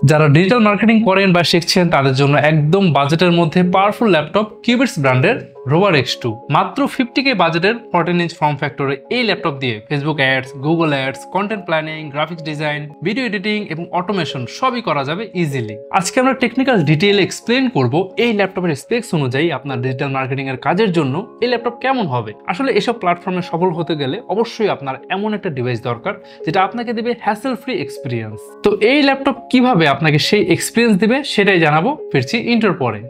যারা digital marketing করেন বা শিখছেন তাদের জন্য একদম বাজেটের মধ্যে পাওয়ারফুল ল্যাপটপ কিউবিটস ব্র্যান্ডের রোভার X2 মাত্র 50K বাজেটের 14-inch ফর্ম ফ্যাক্টরে এই ল্যাপটপ দিয়ে Facebook ads, Google ads, content planning, graphics design, video editing এবং অটোমেশন সবই করা যাবে ইজিলি। আজকে আমরা টেকনিক্যাল ডিটেইলে এক্সপ্লেন করব এই ল্যাপটপের স্পেকস অনুযায়ী আপনার ডিজিটাল মার্কেটিং এর কাজের জন্য এই ল্যাপটপ কেমন হবে। আসলে এসব প্ল্যাটফর্মে সফল হতে গেলে অবশ্যই আপনার এমন একটা ডিভাইস দরকার যেটা আপনাকে দেবে হ্যাসেল ফ্রি এক্সপিরিয়েন্স। তো এই ল্যাপটপ কিভাবে আপনাকে সেই এক্সপিরিয়েন্স দিবে সেটাই জানাবো, ফিরছি ইন্টার পরে।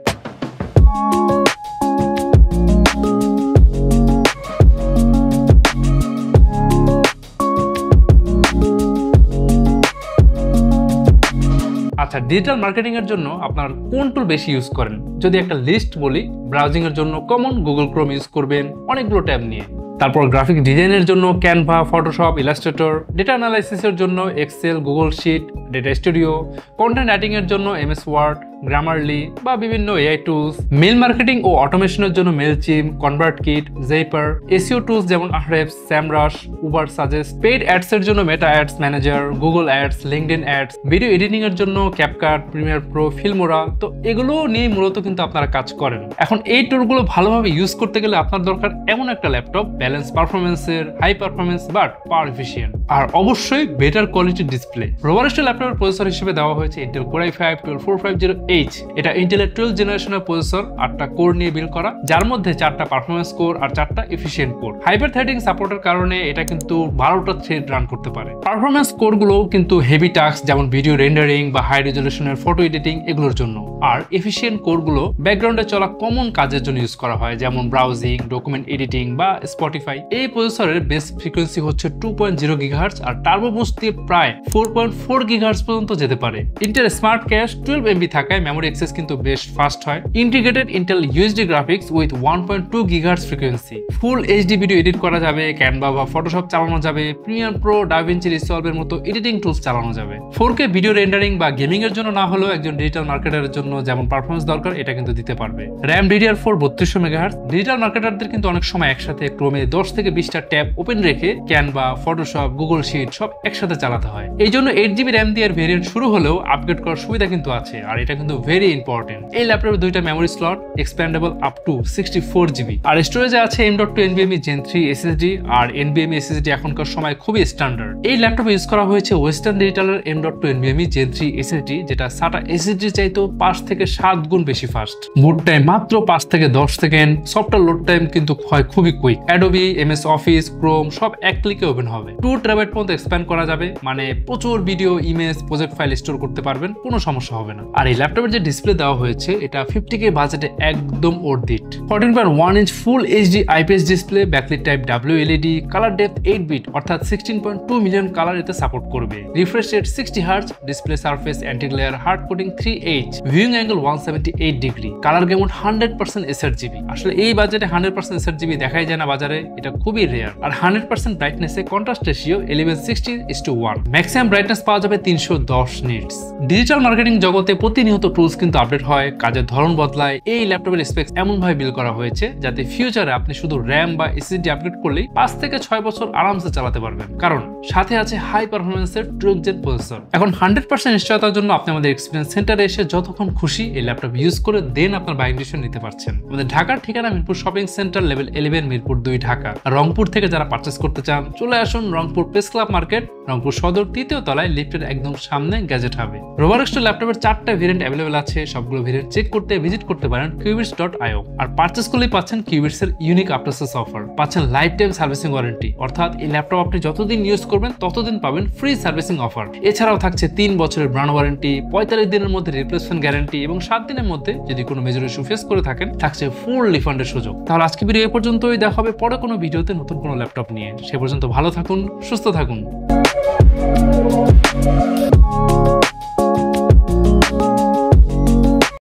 আচ্ছা, ডিজিটাল মার্কেটিং এর জন্য আপনার কোন টুল বেশি ইউজ করেন? যদি একটা লিস্ট বলি, ব্রাউজিং এর জন্য কমন গুগল ক্রোম ইউজ করবেন অনেকগুলো ট্যাব নিয়ে। তারপর গ্রাফিক ডিজাইনের জন্য ক্যানভা, ফটোশপ, ইলাস্ট্রেটর, ডেটা অ্যানালাইসিসের জন্য Excel, Google Sheet, Data Studio, content writing এর জন্য MS ওয়ার্ড, গ্রামারলি বা বিভিন্ন AI টুলস, মেল মার্কেটিং ও অটোমেশনের জন্য Mailchimp, ConvertKit, Jasper, SEO tools যেমন Ahrefs, SEMrush, Ubersuggest, paid ads এর জন্য Meta ads manager, Google ads, LinkedIn ads, video editing এর জন্য ক্যাপকাট, প্রিমিয়ার প্রো, ফিল্মোরা। তো এগুলো নিয়ে মূলত কিন্তু আপনারা কাজ করেন। এখন এই টুলগুলো ভালোভাবে ইউজ করতে গেলে আপনার দরকার এমন একটা ল্যাপটপ ব্যালেন্স পারফরমেন্সের, high performance but power efficient, আর অবশ্যই better quality display. Rover X2 ল্যাপটপের প্রসেসর হিসেবে দেওয়া হয়েছে Intel Core i5-12450H। এটা ইন্টেলের 12th জেনারেশনের প্রসেসর, 8টা কোর নিয়ে বিল্ড করা, যার মধ্যে 4টা পারফরমেন্স কোর আর 4টা এফিশিয়েন্ট কোর। হাইপার থ্রেডিং সাপোর্টের কারণে এটা কিন্তু 12টা থ্রেড রান করতে পারে। পারফরমেন্স কোরগুলো কিন্তু হেভি টাস্ক যেমন ভিডিও রেন্ডারিং বা হাই রেজলিউশনের ফটো এডিটিং এগুলোর জন্য, আর এফিশিয়েন্ট কোরগুলো ব্যাকগ্রাউন্ডে চলা কমন কাজের জন্য ইউজ করা হয় যেমন ব্রাউজিং, ডকুমেন্ট এডিটিং বা স্পটিফাই। এই প্রসেসরের বেস ফ্রিকোয়েন্সি হচ্ছে 2.0 GHz আর টার্বো বুস্ট দিয়ে প্রায় 4.4 GHz পর্যন্ত যেতে পারে। ইন্টেল স্মার্ট ক্যাশ 12 MB থাকায় মেমোরি অ্যাক্সেস কিন্তু বেশ ফাস্ট হয়। Integrated Intel UHD graphics with 1.2 GHz frequency. Full HD video edit করা যাবে, ক্যানভা বা ফটোশপ চালানো যাবে, প্রিমিয়ার প্রো, ডাভিঞ্চি রিসলভের মতো এডিটিং টুলস চালানো যাবে। 4K ভিডিও রেন্ডারিং বা গেমিং এর জন্য না হলেও একজন ডিজিটাল মার্কেটারের জন্য যেমন পারফরমেন্স দরকার এটা কিন্তু দিতে পারবে। RAM DDR4 3200 MHz। ডিজিটাল মার্কেটারদের কিন্তু অনেক সময় একসাথে ক্রমে 10 থেকে 20টা ট্যাব ওপেন রেখে ক্যানভা, ফটোশপ, গুগল শিট সব একসাথে চালাতে হয়। এই জন্য 8GB RAM দিয়ে ভেরিয়েন্ট শুরু হলেও আপগ্রেড করার সুবিধা কিন্তু আছে, আর এটা কিন্তু ভেরি ইম্পর্টেন্ট। এই ল্যাপটপে 2টা memory slot, expandable up to 64GB, আর স্টোরেজে আছে M.2 NVMe Gen 3 SSD, আর NVMe SSD এখনকার সময় খুবই স্ট্যান্ডার্ড। এই ল্যাপটপে ইউজ করা হয়েছে western ডিজিটালের M.2 NVMe Gen 3 SSD, যেটা SATA SSD চাইতেও 5 থেকে 7 গুণ বেশি ফাস্ট। বুট টাইম মাত্র 5 থেকে 10 সেকেন্ড। সফটওয়্যার লোড টাইম কিন্তু হয় খুবই quick. Adobe, MS office, Chrome সব এক ক্লিকে ওপেন হবে। 2 TB পর্যন্ত এক্সপ্যান্ড করা যাবে, মানে প্রচুর video, image, project file store করতে পারবেন, কোনো সমস্যা হবে না। আর এই ল্যাপটপের যে ডিসপ্লে দেওয়া হয়েছে এটা 50K বাজেটে একদম অর্ধিট। 14.1-inch full HD IPS display, backlight type WLED, colour depth 8 bit অর্থাৎ 16.2 মিলিয়ন কালার এতে সাপোর্ট করবে। Refresh rate 60 Hz, display surface anti glare hard coating 3H, viewing angle 178 degree, colour gamut 100% sRGB। আসলে এই বাজেটে 100% sRGB দেখাই যায় না বাজারে, এটা খুবই রেয়ার। আর 100% ব্রাইটনেসে কন্ট্রাস্ট রেশিও 1160:1। ম্যাক্সিমাম ব্রাইটনেস পাওয়া যাবে 310 নিটস। ডিজিটাল মার্কেটিং জগতে প্রতিনিয়ত টুলস কিন্তু আপডেট হয়, কাজের ধরন বদলায়। এই ল্যাপটপের স্পেক্স এমন ভাবে বিল্ড করা হয়েছে যাতে ফিউচারে আপনি শুধু RAM বা SSD আপগ্রেড করলেই 5 থেকে 6 বছর আরামসে চালাতে পারবেন, কারণ সাথে আছে হাই পারফরমেন্সের 12th জেন প্রসেসর। এখন 100% নিশ্চয়তার জন্য আপনি আমাদের এক্সপিরিয়েন্স সেন্টারে এসে যতক্ষণ খুশি এই ল্যাপটপ ইউজ করে দেন আপনার বাইং ডিসিশন নিতে পারছেন। আমাদের ঢাকার ঠিকানা Mirpur shopping centre, level 11, Mirpur 2, Dhaka. Rangpur থেকে যারা পারচেস করতে চান চলে আসুন Rangpur press club market, Rangpur সদর 3য় তলায়, লিফটের একদম সামনে গ্যাজেট হাবে। রোভার X2 ল্যাপটপের 4টা ভেরিয়েন্ট অ্যাভেলেবল আছে, সবগুলো ভেরিয়েন্ট চেক করতে ভিজিট করতে পারেন qubits.io। আর পারচেস করলেই পাচ্ছেন কিউবিটস এর ইউনিক আফটার সেলস অফার, পাচ্ছেন লাইফ টাইম সার্ভিসিং ওয়ারেন্টি, অর্থাৎ এই ল্যাপটপ আপনি যতদিন ইউজ করবেন ততদিন পাবেন ফ্রি সার্ভিসিং অফার। এছাড়াও থাকছে 3 বছরের ব্র্যান্ড ওয়ারেন্টি, 45 দিনের মধ্যে রিপ্লেসমেন্ট গ্যারান্টি এবং 7 দিনের মধ্যে যদি কোনো মেজর ইস্যু ফেস করে থাকেন থাকছে ফুল রিফান্ডের সুযোগ। তাহলে আজকে ভিডিও এ পর্যন্তই, দেখা হবে পরে কোনো ভিডিওতে নতুন কোনো ল্যাপটপ নিয়ে। সে পর্যন্ত ভালো থাকুন, সুস্থ থাকুন।